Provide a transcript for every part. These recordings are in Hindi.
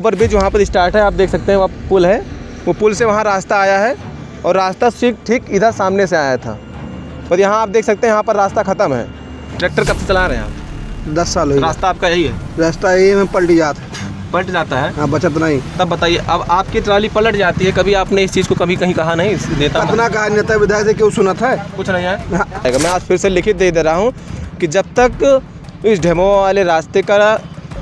ओवर ब्रिज वहाँ पर स्टार्ट है, आप देख सकते हैं वहाँ पुल है, वो पुल से वहाँ रास्ता आया है और रास्ता ठीक इधर सामने से आया था। और यहाँ आप देख सकते हैं यहाँ पर रास्ता ख़त्म है। ट्रैक्टर कब से चला रहे हैं आप? 10 साल हुई। रास्ता आपका यही है? रास्ता यही में पलट जाता है। हाँ, बचत नहीं। तब बताइए, अब आपकी ट्राली पलट जाती है, कभी आपने इस चीज़ को कभी कहीं कहा नहीं? नेता अपना कहा नेता विधायक से क्यों सुना था? कुछ नहीं है। मैं आज फिर से लिखित दे रहा हूँ कि जब तक इस ढेमो वाले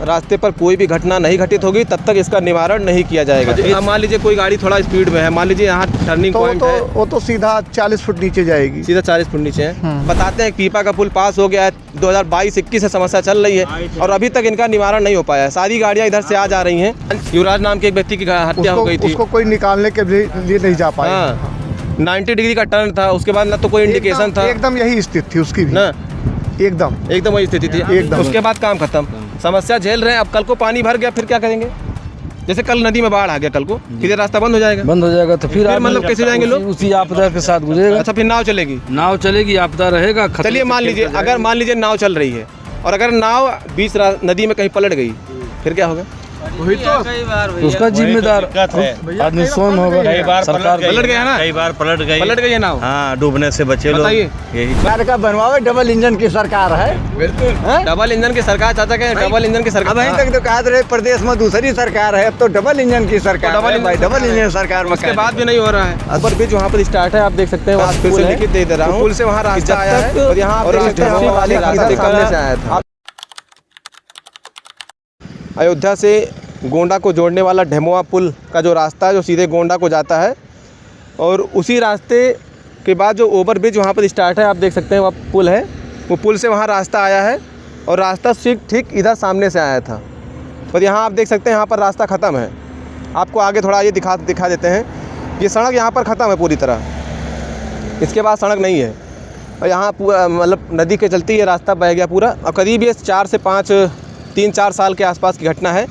रास्ते पर कोई भी घटना नहीं घटित होगी तब तक इसका निवारण नहीं किया जाएगा। अब मान लीजिए कोई गाड़ी थोड़ा स्पीड में है, मान लीजिए यहाँ टर्निंग पॉइंट है, वो तो सीधा 40 फुट नीचे जाएगी। सीधा 40 फुट नीचे है। बताते हैं पीपा का पुल पास हो गया है, 2022-21 से समस्या चल रही है और अभी तक इनका निवारण नहीं हो पाया है। सारी गाड़ियाँ इधर से आ जा रही हैं। युवराज नाम के एक व्यक्ति की हत्या हो गई थी, उसको कोई निकालने के लिए नहीं जा पाया। 90 डिग्री का टर्न था, उसके बाद ना तो कोई इंडिकेशन था। एकदम यही स्थिति थी उसकी भी ना, एकदम वही स्थिति थी एकदम। उसके बाद काम खत्म, समस्या झेल रहे हैं। अब कल को पानी भर गया फिर क्या करेंगे? जैसे कल नदी में बाढ़ आ गया, कल को फिर रास्ता बंद हो जाएगा। तो फिर मतलब कैसे जाएंगे लोग? उसी आपदा के साथ गुजरेगा। अच्छा, फिर नाव चलेगी, आपदा रहेगा। चलिए मान लीजिए नाव चल रही है और अगर नाव बीच नदी में कहीं पलट गई फिर क्या होगा? वही तो उसका जिम्मेदार आदमी स्वयं होगा। कई बार सरकार पलट गया ना, कई बार पलट गई है नाव। हाँ, डूबने से बचे लोग। बताइए, कार का बनवावे डबल इंजन की सरकार है। बिल्कुल डबल इंजन की सरकार। चाचा के डबल इंजन की सरकार। अभी तक तो कहा रहे प्रदेश में दूसरी सरकार है, अब तो डबल इंजन की सरकार है। डबल इंजन सरकार में उसके बाद भी नहीं हो रहा है। ओवर ब्रिज वहाँ पर स्टार्ट है, आप देख सकते हैं। आज फिर से लिखित दे रहा हूँ, पुल से वहाँ रास्ता आया है और यहाँ अयोध्या से गोंडा को जोड़ने वाला ढेमुआ पुल का जो रास्ता है, जो सीधे गोंडा को जाता है, और उसी रास्ते के बाद जो ओवर ब्रिज वहाँ पर स्टार्ट है, आप देख सकते हैं वहाँ पुल है, वो पुल से वहाँ रास्ता आया है और रास्ता ठीक इधर सामने से आया था। और यहाँ आप देख सकते हैं यहाँ पर रास्ता ख़त्म है। आपको आगे थोड़ा ये दिखा देते हैं। ये सड़क यहाँ पर ख़त्म है पूरी तरह, इसके बाद सड़क नहीं है। और यहाँ पूरा मतलब नदी के चलते ये रास्ता बह गया पूरा। और करीब ये 3-4 साल के आसपास की घटना है।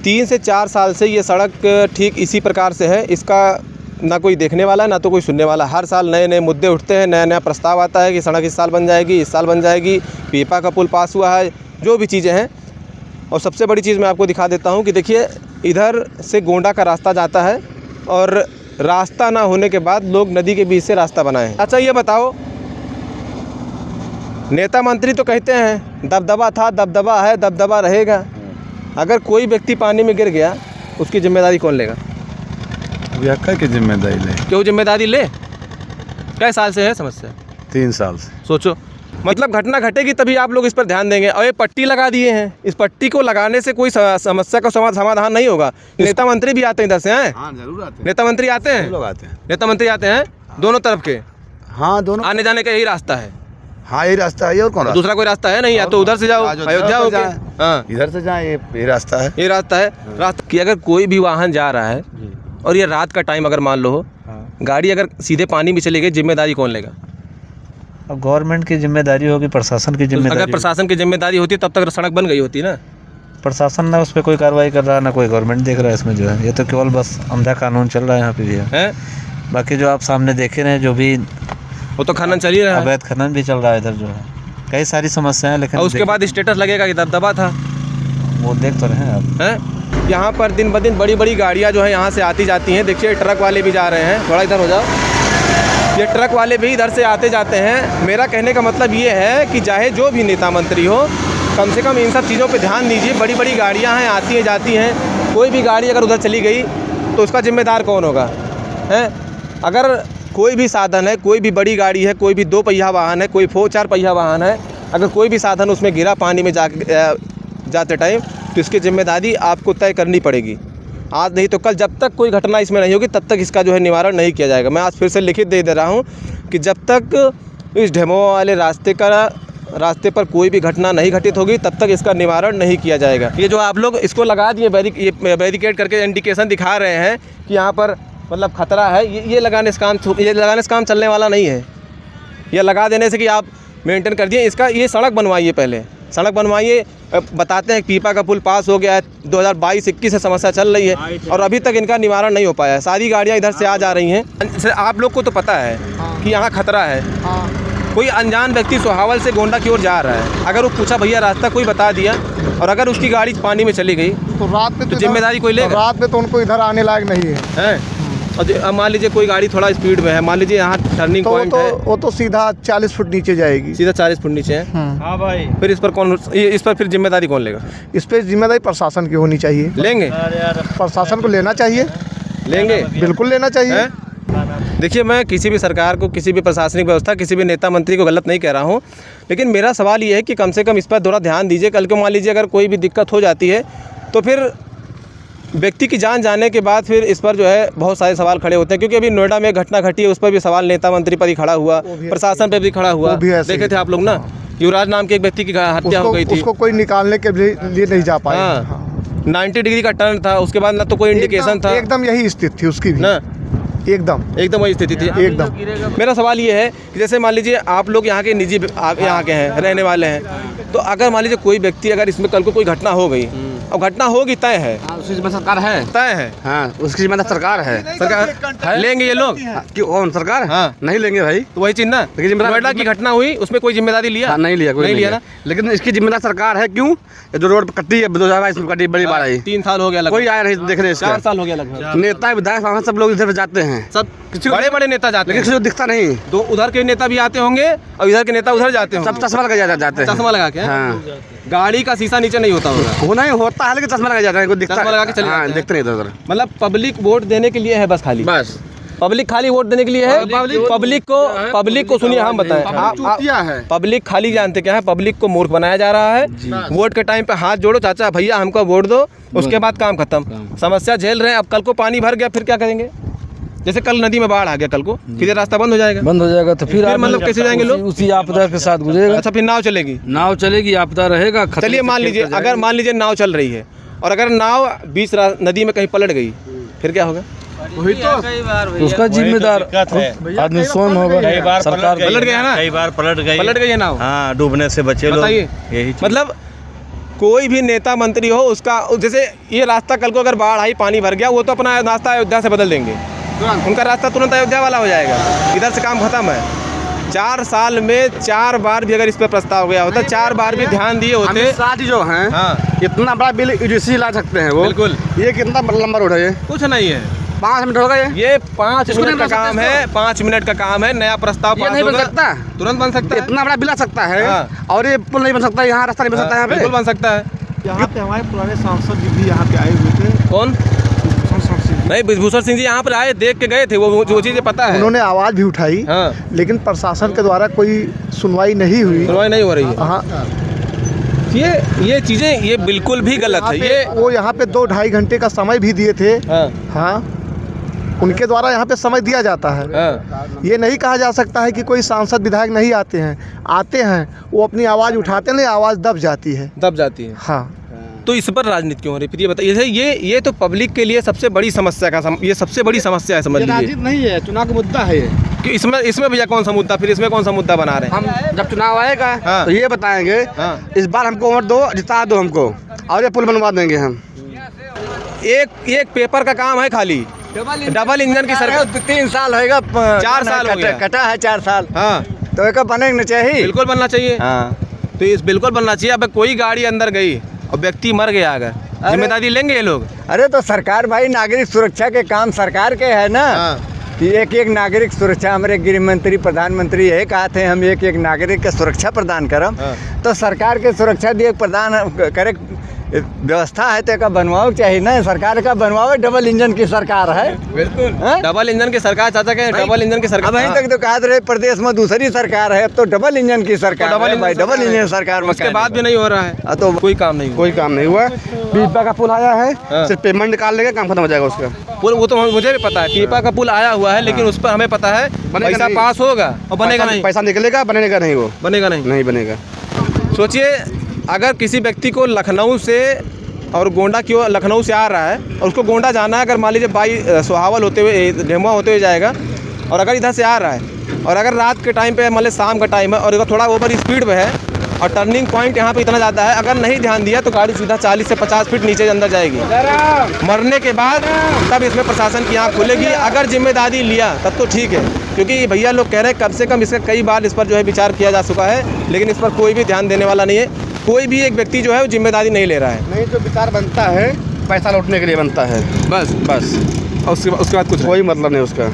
3 से 4 साल से ये सड़क ठीक इसी प्रकार से है। इसका ना कोई देखने वाला है ना तो कोई सुनने वाला। हर साल नए नए मुद्दे उठते हैं, नया प्रस्ताव आता है कि सड़क इस साल बन जाएगी, इस साल बन जाएगी, पीपा का पुल पास हुआ है, जो भी चीज़ें हैं। और सबसे बड़ी चीज़ मैं आपको दिखा देता हूँ कि देखिए, इधर से गोंडा का रास्ता जाता है और रास्ता ना होने के बाद लोग नदी के बीच से रास्ता बनाए हैं। अच्छा, ये बताओ, नेता मंत्री तो कहते हैं दबदबा था, दबदबा है, दबदबा रहेगा। अगर कोई व्यक्ति पानी में गिर गया, उसकी जिम्मेदारी कौन लेगा? की जिम्मेदारी ले। क्यों जिम्मेदारी ले? कई साल से है समस्या? 3 साल से। सोचो, मतलब घटना घटेगी तभी आप लोग इस पर ध्यान देंगे। और ये पट्टी लगा दिए हैं, इस पट्टी को लगाने से कोई समस्या का समाधान नहीं होगा। नेता मंत्री भी आते हैं इधर से, हैं? हाँ, जरूर आते हैं। नेता मंत्री आते हैं, लोग आते हैं। नेता मंत्री आते हैं दोनों तरफ के। हाँ, दोनों आने जाने का यही रास्ता है। हाँ, यही रास्ता है और कौन? दूसरा कोई रास्ता है नहीं, या तो उधर से जाओ अयोध्या होके, हाँ इधर से जाए, ये रास्ता है। ये रास्ता है। रास्ता कि अगर कोई भी वाहन जा रहा है और ये रात का टाइम अगर मान लो हो, गाड़ी अगर सीधे पानी में चली गई, जिम्मेदारी कौन लेगा? अब गवर्नमेंट की जिम्मेदारी होगी, प्रशासन की जिम्मेदारी। अगर प्रशासन की जिम्मेदारी होती तब तक सड़क बन गई होती ना। प्रशासन ना उस पर कोई कार्रवाई कर रहा, ना कोई गवर्नमेंट देख रहा है इसमें जो है। ये तो केवल बस अंधा कानून चल रहा है यहाँ पे भी है। बाकी जो आप सामने देखे रहे, जो भी वो तो खनन चल ही रहा है, अवैध खनन भी चल रहा है इधर जो है। कई सारी समस्याएं, लेकिन उसके बाद स्टेटस लगेगा कि दबदबा था। वो देख तो रहे हैं आप, हैं? यहाँ पर दिन ब दिन बड़ी गाड़ियाँ जो है यहाँ से आती जाती हैं। देखिए, ट्रक वाले भी जा रहे हैं, थोड़ा इधर हो जाओ। ये ट्रक वाले भी इधर से आते जाते हैं। मेरा कहने का मतलब ये है कि चाहे जो भी नेता मंत्री हो, कम से कम इन सब चीज़ों पे ध्यान दीजिए। बड़ी गाड़ियाँ हैं, आती हैं जाती हैं। कोई भी गाड़ी अगर उधर चली गई तो उसका जिम्मेदार कौन होगा? हैं? अगर कोई भी साधन है, कोई भी बड़ी गाड़ी है, कोई भी 2 पहिया वाहन है, कोई 4 पहिया वाहन है, अगर कोई भी साधन उसमें गिरा पानी में जाते टाइम, तो इसकी जिम्मेदारी आपको तय करनी पड़ेगी। आज नहीं तो कल, जब तक कोई घटना इसमें नहीं होगी तब तक इसका जो है निवारण नहीं किया जाएगा। मैं आज फिर से लिखित दे रहा हूँ कि जब तक इस ढेमो वाले रास्ते पर कोई भी घटना नहीं घटित होगी तब तक इसका निवारण नहीं किया जाएगा। ये जो आप लोग इसको लगा दिए, बैरिकेड करके इंडिकेशन दिखा रहे हैं कि यहाँ पर मतलब खतरा है, ये लगाने से काम चलने वाला नहीं है। ये लगा देने से कि आप मेंटेन कर दिए, इसका ये सड़क बनवाइए, पहले सड़क बनवाइए। बताते हैं पीपा का पुल पास हो गया है, 2022-21 से समस्या चल रही है और अभी तक इनका निवारण नहीं हो पाया है। सारी गाड़ियाँ इधर से आ जा रही हैं। आप लोग को तो पता है कि यहाँ खतरा है, कोई अनजान व्यक्ति सोहावल से गोंडा की ओर जा रहा है, अगर वो पूछा भैया रास्ता कोई बता दिया और अगर उसकी गाड़ी पानी में चली गई तो रात में तो जिम्मेदारी कोई लेगा? रात में तो उनको इधर आने लायक नहीं है। और अब मान लीजिए कोई गाड़ी थोड़ा स्पीड में है, मान लीजिए यहाँ टर्निंग पॉइंट है, वो तो सीधा 40 फुट नीचे जाएगी, सीधा 40 फुट नीचे है। हाँ भाई, फिर इस पर फिर जिम्मेदारी कौन लेगा? इस पर जिम्मेदारी प्रशासन की होनी चाहिए। लेंगे? प्रशासन को लेना चाहिए, लेंगे, बिल्कुल लेना चाहिए। देखिए, मैं किसी भी सरकार को, किसी भी प्रशासनिक व्यवस्था, किसी भी नेता मंत्री को गलत नहीं कह रहा हूँ, लेकिन मेरा सवाल ये है कि कम से कम इस पर थोड़ा ध्यान दीजिए। कल को मान लीजिए अगर कोई भी दिक्कत हो जाती है तो फिर व्यक्ति की जान जाने के बाद फिर इस पर जो है बहुत सारे सवाल खड़े होते हैं, क्योंकि अभी नोएडा में एक घटना घटी है, उस पर भी सवाल नेता मंत्री पर ही खड़ा हुआ, प्रशासन पर भी खड़ा हुआ। देखे थे आप लोग ना, युवराज नाम के एक व्यक्ति की हत्या हो गई थी, उसको कोई निकालने के लिए नहीं जा पाया। 90 डिग्री का टर्न था, उसके बाद ना तो कोई इंडिकेशन था, एकदम यही स्थिति थी उसकी भी ना, एकदम वही स्थिति थी। एकदम। मेरा सवाल ये है कि जैसे मान लीजिए आप लोग यहाँ के निजी, आप यहाँ के हैं, रहने वाले हैं, तो अगर मान लीजिए कोई व्यक्ति, अगर इसमें कल को कोई घटना हो गई, अब घटना होगी, तय है, उसकी जिम्मेदार सरकार है, तय है, हाँ उसकी जिम्मेदार सरकार है। सरकार लेंगे ये लोग? क्यों, कौन सरकार? हाँ, नहीं लेंगे भाई, तो वही चीज ना, नोएडा की घटना हुई, उसमें कोई जिम्मेदारी लिया? हाँ, नहीं लिया, कोई नहीं लिया ना। लेकिन इसकी जिम्मेदार सरकार है। क्यों? ये जो रोड कट्टी है, इसमें कट्टी बड़ी बार आई, 3 साल हो गया, कोई आया नहीं देखने, 4 साल हो गया लगभग। नेता विधायक सब लोग इधर जाते हैं, सब बड़े बड़े नेता जाते हैं, लेकिन किसी को दिखता नहीं। तो उधर के नेता भी आते होंगे और इधर के नेता उधर जाते होंगे, सब चश्मा लगा जाते हैं, चश्मा लगा के। हाँ, गाड़ी का शीशा नीचे नहीं होता होगा, होना ही होता है, लेकिन चश्मा लगा जाता है, कोई दिखता, चश्मा लगा के चले जाते हैं। देखते नहीं इधर। मतलब पब्लिक वोट देने के लिए है बस, खाली बस पब्लिक खाली वोट देने के लिए है। पब्लिक को सुनिए, हम बताएं, पब्लिक खाली जानते क्या है, पब्लिक को मूर्ख बनाया जा रहा है। वोट के टाइम पे हाथ जोड़ो, चाचा भैया हमको वोट दो, उसके बाद काम खत्म, समस्या झेल रहे हैं। अब कल को पानी भर गया, फिर क्या करेंगे? जैसे कल नदी में बाढ़ आ गया, कल को फिर रास्ता बंद हो जाएगा, तो फिर मतलब कैसे जाएंगे लोग? उसी आपदा के साथ गुजरेगा। अच्छा, फिर नाव चलेगी, आपदा रहेगा। चलिए मान लीजिए, अगर मान लीजिए नाव चल रही है और अगर नाव बीच नदी में कहीं पलट गई, फिर क्या होगा? वही तो उसका जिम्मेदार आदमी स्वयं होगा। कई बार सरकार पलट गया ना, कई बार पलट गई है नाव। हाँ, डूबने से बचे लोग। बताइए, यही मतलब कोई भी नेता मंत्री हो, उसका जैसे ये रास्ता कल को अगर बाढ़ आई, पानी भर गया, वो तो अपना रास्ता अयोध्या से बदल देंगे, उनका रास्ता तुरंत अयोध्या वाला हो जाएगा, इधर से काम खत्म है। 4 साल में 4 बार भी अगर इस पे प्रस्ताव गया होता, 4 बार भी ध्यान दिए होते। साथ जो हैं, हाँ, इतना बड़ा बिल यूजीसी ला सकते हैं वो। बिल्कुल। ये कितना लंबा रोड है? ये कुछ नहीं है, 5 मिनट होगा। ये 5 मिनट का काम है, 5 मिनट का काम है। नया प्रस्ताव पास नहीं बन होगा, सकता, तुरंत बन सकता है। इतना बड़ा बिल आ सकता है। हाँ। और ये पुल नहीं बन सकता, यहाँ रास्ता नहीं बन सकता, यहाँ पे बिल्कुल बन सकता है। यहाँ पे हमारे पुराने सांसद जी भी यहाँ पे आए हुए थे। कौन? नहीं, ब्रिजभूषण सिंह जी यहाँ पर आए, देख के गए थे, वो चीज़ें पता है। उन्होंने आवाज़ भी उठाई, हाँ, लेकिन प्रशासन के द्वारा कोई सुनवाई नहीं हुई। सुनवाई नहीं हो रही है। हाँ, ये चीज़ें ये बिल्कुल भी गलत है। ये वो यहाँ पे 2-2.5 घंटे का समय भी दिए थे। हाँ, हाँ, उनके द्वारा यहाँ पे समय दिया जाता है। हाँ, ये नहीं कहा जा सकता है कि कोई सांसद विधायक नहीं आते हैं, वो अपनी आवाज़ उठाते नहीं, आवाज़ दब जाती है। हाँ, तो इस पर राजनीति क्यों हो रही? फिर ये बताइए, ये तो पब्लिक के लिए सबसे बड़ी समस्या ये सबसे बड़ी समस्या है, समझ लीजिए। राजनीति नहीं है, चुनाव का मुद्दा है ये। कि इसमें भैया कौन सा मुद्दा, फिर इसमें कौन सा मुद्दा बना रहे हैं? हम जब चुनाव आएगा, हाँ, तो ये बताएंगे, हाँ, इस बार हमको वोट दो, जिता दो हमको, और ये पुल बनवा देंगे हम। एक पेपर का काम है खाली, डबल इंजन की सरकार। 3 साल होगा, 4 साल हो गया, कटा है 4 साल। हाँ, तो एक बनेगा चाहिए, बिल्कुल बनना चाहिए। हाँ, तो इस बिल्कुल बनना चाहिए। अब कोई गाड़ी अंदर गई और व्यक्ति मर गया, अगर जिम्मेदारी लेंगे ये लोग? अरे तो सरकार भाई, नागरिक सुरक्षा के काम सरकार के है ना। हाँ, एक नागरिक सुरक्षा, हमारे गृह मंत्री प्रधानमंत्री यही कहा थे, हम एक नागरिक के सुरक्षा प्रदान करम। हाँ, तो सरकार के सुरक्षा दिए प्रदान करे व्यवस्था है, तो का बनवाओ चाहिए ना, सरकार का बनवाओ। डबल इंजन की सरकार है, बिल्कुल डबल इंजन की सरकार। चाचा के डबल इंजन की सरकार। वहीं तक तो कहा रहे प्रदेश में दूसरी सरकार है, अब तो डबल इंजन की सरकार है भाई, डबल इंजन सरकार में। उसके बाद भी नहीं हो रहा है, तो कोई काम नहीं, कोई काम नहीं हुआ। पीपा का पुल आया है, सिर्फ पेमेंट निकाल लेगा, काम खत्म हो जाएगा उसका। पुल वो तो मुझे भी पता है, पीपा का पुल आया हुआ है, लेकिन उस पर हमें पता है पैसा पास होगा और बनेगा नहीं। पैसा निकलेगा, बनेगा नहीं, वो बनेगा नहीं बनेगा। सोचिए, अगर किसी व्यक्ति को लखनऊ से और गोंडा की ओर, लखनऊ से आ रहा है और उसको गोंडा जाना है, अगर मान लीजिए बाई सोहावल होते हुए, ढेमुआ होते हुए जाएगा, और अगर इधर से आ रहा है और अगर रात के टाइम पे, मान लीजिए शाम का टाइम है और अगर थोड़ा ओवर स्पीड में है और टर्निंग पॉइंट यहाँ पे इतना ज़्यादा है, अगर नहीं ध्यान दिया तो गाड़ी सीधा 40 से 50 फीट नीचे अंदर जाएगी। मरने के बाद तब इसमें प्रशासन की आँख खुलेगी। अगर जिम्मेदारी लिया तब तो ठीक है, क्योंकि भैया लोग कह रहे हैं कम से कम इसका कई बार इस पर जो है विचार किया जा चुका है, लेकिन इस पर कोई भी ध्यान देने वाला नहीं है। कोई भी एक व्यक्ति जो है वो जिम्मेदारी नहीं ले रहा है। नहीं, जो विचार बनता है पैसा लौटने के लिए बनता है, बस बस। और उसके बाद कुछ कोई मतलब नहीं उसका।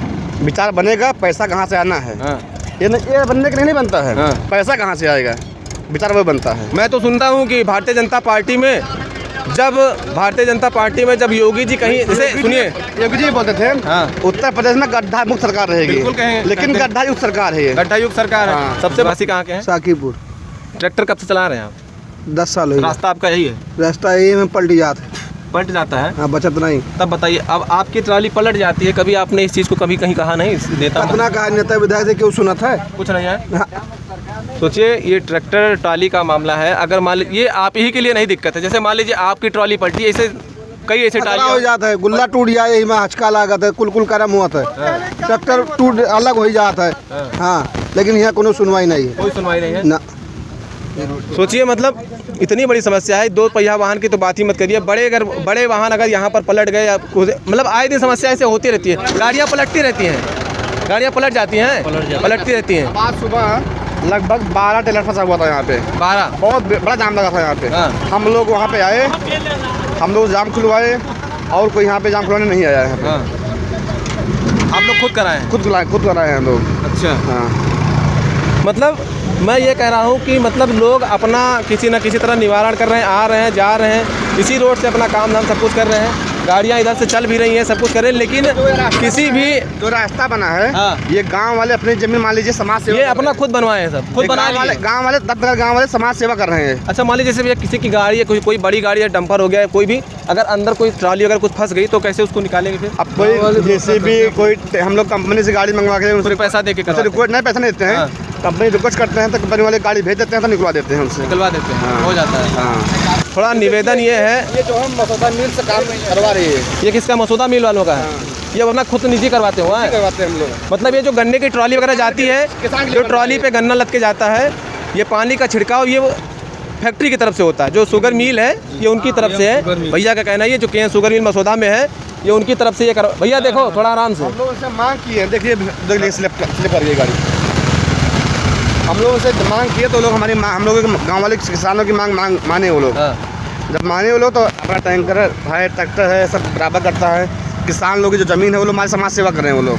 विचार बनेगा, पैसा कहाँ से आना है, हाँ। ये बनने के लिए नहीं बनता है। हाँ। पैसा कहाँ से आएगा, विचार वो बनता है। मैं तो सुनता हूँ कि भारतीय जनता पार्टी में जब योगी जी कहीं जैसे सुनिए योगी जी बोलते थे हाँ। उत्तर प्रदेश में गड्ढा मुक्त सरकार रहेगी, बिल्कुल कहें, लेकिन कहते हैं। गड्ढा युक्त सरकार है ये। गड्ढा युक्त सरकार है। हाँ। सबसे वासी कहाँ के हैं? साकीपुर। ट्रैक्टर कब से चला रहे हैं आप? 10 साल हो गए। रास्ता आपका यही है? रास्ता ये में पलट जाता है। पलट जाता है? हाँ, बचत नहीं। तब बताइए, अब आपकी ट्राली पलट जाती है, कभी आपने इस चीज़ को कभी कहीं कहा नहीं देता हूँ? कितना कहा नेता विधायक से क्यों सुना था? कुछ नहीं है। सोचिए ये ट्रैक्टर ट्राली का मामला है। अगर मान लीजिए ये आप ही के लिए नहीं दिक्कत है, जैसे मान लीजिए आपकी ट्राली पलटी, ऐसे कई ऐसे खतरा हो ट्राली जाता है, गुल्ला टूट जाए, यही में हचका लागत है, कुल करम हुआ था, ट्रैक्टर टूट अलग हो जाता है। हाँ, लेकिन यहाँ कोनो सुनवाई नहीं है। कोई सुनवाई नहीं है ना। सोचिए मतलब इतनी बड़ी समस्या है। 2 पहिया वाहन की तो बात ही मत करिए, बड़े वाहन अगर यहाँ पर पलट गए या मतलब आए दिन समस्या ऐसे होती रहती है। गाड़ियाँ पलटती रहती हैं, गाड़ियाँ पलट जाती हैं, पलटती रहती हैं। आज सुबह लगभग 12 टेलर फंसा हुआ था यहाँ पे। 12 बहुत बड़ा जाम लगा था यहाँ पे। हाँ। हम लोग वहाँ पे आए, हम लोग जाम खुलवाए और कोई यहाँ पे जाम खुलवाने नहीं आया है। हाँ। आप लोग खुद कराएं? खुद कराए हैं हम लोग। अच्छा। हाँ। मतलब मैं ये कह रहा हूँ कि मतलब लोग अपना किसी न किसी तरह निवारण कर रहे हैं, आ रहे हैं, जा रहे हैं, इसी रोड से अपना काम धाम सब कुछ कर रहे हैं। गाड़ियाँ इधर से चल भी रही हैं, सब कुछ कर रहे हैं, लेकिन किसी भी जो रास्ता बना है, हाँ। ये गांव वाले अपनी जमीन मान लीजिए समाज सेवा ये अपना खुद बनवाए हैं, सब खुद बना लिए। गांव वाले समाज सेवा कर रहे हैं। अच्छा मान लीजिए जैसे भैया किसी की गाड़ी है, कोई बड़ी गाड़ी है, डंपर हो गया, कोई भी अगर अंदर कोई ट्रॉली अगर कुछ फंस गई तो कैसे उसको निकालेंगे फिर? अब कोई जैसे भी कोई हम लोग कंपनी से गाड़ी मंगवा के फिर पैसा दे के नहीं, पैसा नहीं देते हैं। कंपनी रिक्वेस्ट करते हैं तो कंपनी वाले गाड़ी भेज देते हैं तो निकलवा देते हैं उनसे। निकलवा देते हैं, हो जाता है। हाँ। थोड़ा निवेदन ये है, ये जो हम मसौदा मिल से काम करवा रही है, ये किसका? मसूदा मिल वालों का है। ये अपना खुद निजी करवाते हुआ है, करवाते हैं हम लोग। मतलब ये जो गन्ने की ट्रॉली वगैरह जाती है, जो ट्रॉली पे गन्ना लद के जाता है, ये पानी का छिड़काव ये फैक्ट्री की तरफ से होता है। जो शुगर मिल है ये उनकी तरफ से है। भैया का कहना है ये जो के शुगर मिल मसौदा में है, ये उनकी तरफ से ये कर। भैया देखो थोड़ा आराम से। हम लोग उनसे मांग की है, देखिए स्लिप कर गई गाड़ी। हम लोग उनसे मांग किए तो लोग हम लोग गाँव वाले किसानों की माने वो लोग। जब माने वो लोग तो अपना टैंकर है, ट्रैक्टर है, सब बराबर करता है। किसान लोग की जो ज़मीन है वो लोग हमारी समाज सेवा कर रहे हैं वो लोग।